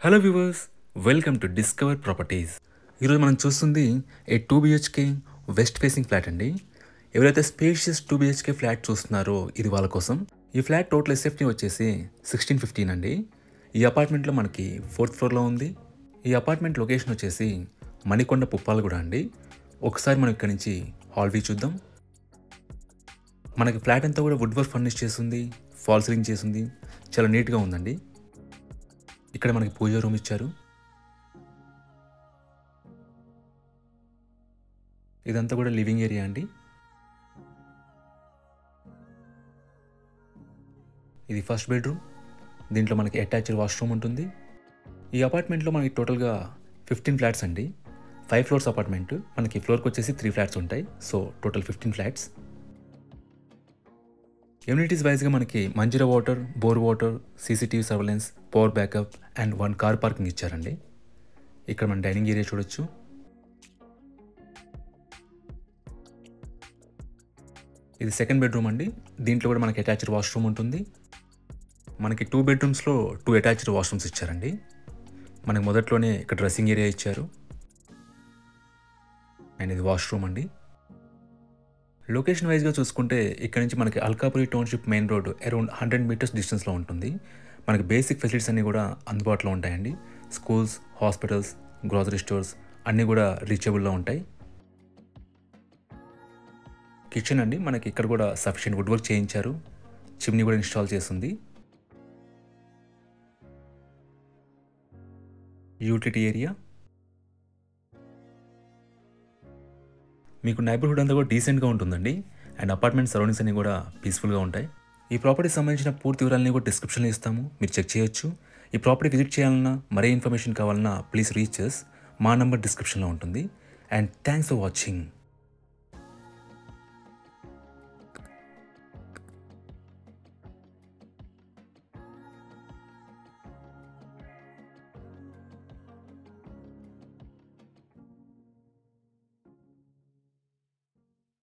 Hello viewers, welcome to discover properties. ఈరోజు మనం చూస్తుంది ఏ 2 BHK వెస్ట్ ఫేసింగ్ ఫ్లాట్ అండి. ఎవరైతే స్పేషియస్ 2 BHK ఫ్లాట్ చూస్తున్నారో ఇది వాళ్ళ కోసం. ఈ ఫ్లాట్ టోటల్ ఎస్ఎఫ్టీ వచ్చేసి 1615 అండి. ఈ అపార్ట్మెంట్లో మనకి 4th ఫ్లోర్లో ఉంది. ఈ అపార్ట్మెంట్ లొకేషన్ వచ్చేసి మణికొండ పుప్పాలగూడ అండి. ఒకసారి మనం ఇక్కడ నుంచి హాల్ వ్యూ చూద్దాం. మనకి ఫ్లాట్ అంతా కూడా వుడ్ వర్క్ ఫర్నిష్ చేసింది, ఫాల్ సీలింగ్ చేసింది, చాలా నీట్గా ఉందండి. ఇక్కడ మనకి పూజ రూమ్ ఇచ్చారు. ఇదంతా కూడా లివింగ్ ఏరియా అండి. ఇది ఫస్ట్ బెడ్రూమ్. దీంట్లో మనకి అటాచ్డ్ వాష్రూమ్ ఉంటుంది. ఈ అపార్ట్మెంట్లో మనకి టోటల్గా 15 ఫ్లాట్స్ అండి. 5 ఫ్లోర్స్ అపార్ట్మెంట్. మనకి ఫ్లోర్కి వచ్చేసి 3 ఫ్లాట్స్ ఉంటాయి. So total 15 flats. ఎమ్యూనిటీస్ వైజ్గా మనకి Manjeera water, bore water, CCTV surveillance, power backup and 1 car parking ఇచ్చారండి. ఇక్కడ మన డైనింగ్ ఏరియా చూడొచ్చు. ఇది సెకండ్ బెడ్రూమ్ అండి. దీంట్లో కూడా మనకి అటాచ్డ్ వాష్రూమ్ ఉంటుంది. మనకి 2 బెడ్రూమ్స్లో 2 అటాచ్డ్ వాష్రూమ్స్ ఇచ్చారండి. మనకి మొదట్లోనే ఇక్కడ డ్రెస్సింగ్ ఏరియా ఇచ్చారు. అండ్ ఇది వాష్రూమ్ అండి. లొకేషన్ వైజ్గా చూసుకుంటే ఇక్కడ నుంచి మనకి Alkapuri township main road around 100 meters డిస్టెన్స్లో ఉంటుంది. మనకి బేసిక్ ఫెసిలిటీస్ అన్నీ కూడా అందుబాటులో ఉంటాయండి. స్కూల్స్, హాస్పిటల్స్, గ్రోసరీ స్టోర్స్ అన్నీ కూడా రీచబుల్లో ఉంటాయి. కిచెన్ అండి, మనకి ఇక్కడ కూడా సఫిషియెంట్ వుడ్ వర్క్ చేయించారు. చిమ్నీ కూడా ఇన్స్టాల్ చేస్తుంది. Utility area. మీకు నైబర్హుడ్ అంతా కూడా డీసెంట్గా ఉంటుందండి. అండ్ అపార్ట్మెంట్ సరౌండింగ్స్ అన్నీ కూడా పీస్ఫుల్గా ఉంటాయి. ఈ ప్రాపర్టీకి సంబంధించిన పూర్తి వివరాలని కూడా డిస్క్రిప్షన్లో ఇస్తాము, మీరు చెక్ చేయొచ్చు. ఈ ప్రాపర్టీ విజిట్ చేయాలన్నా, మరే ఇన్ఫర్మేషన్ కావాలన్నా ప్లీజ్ రీచ్ us. మా నంబర్ డిస్క్రిప్షన్లో ఉంటుంది. And thanks for watching.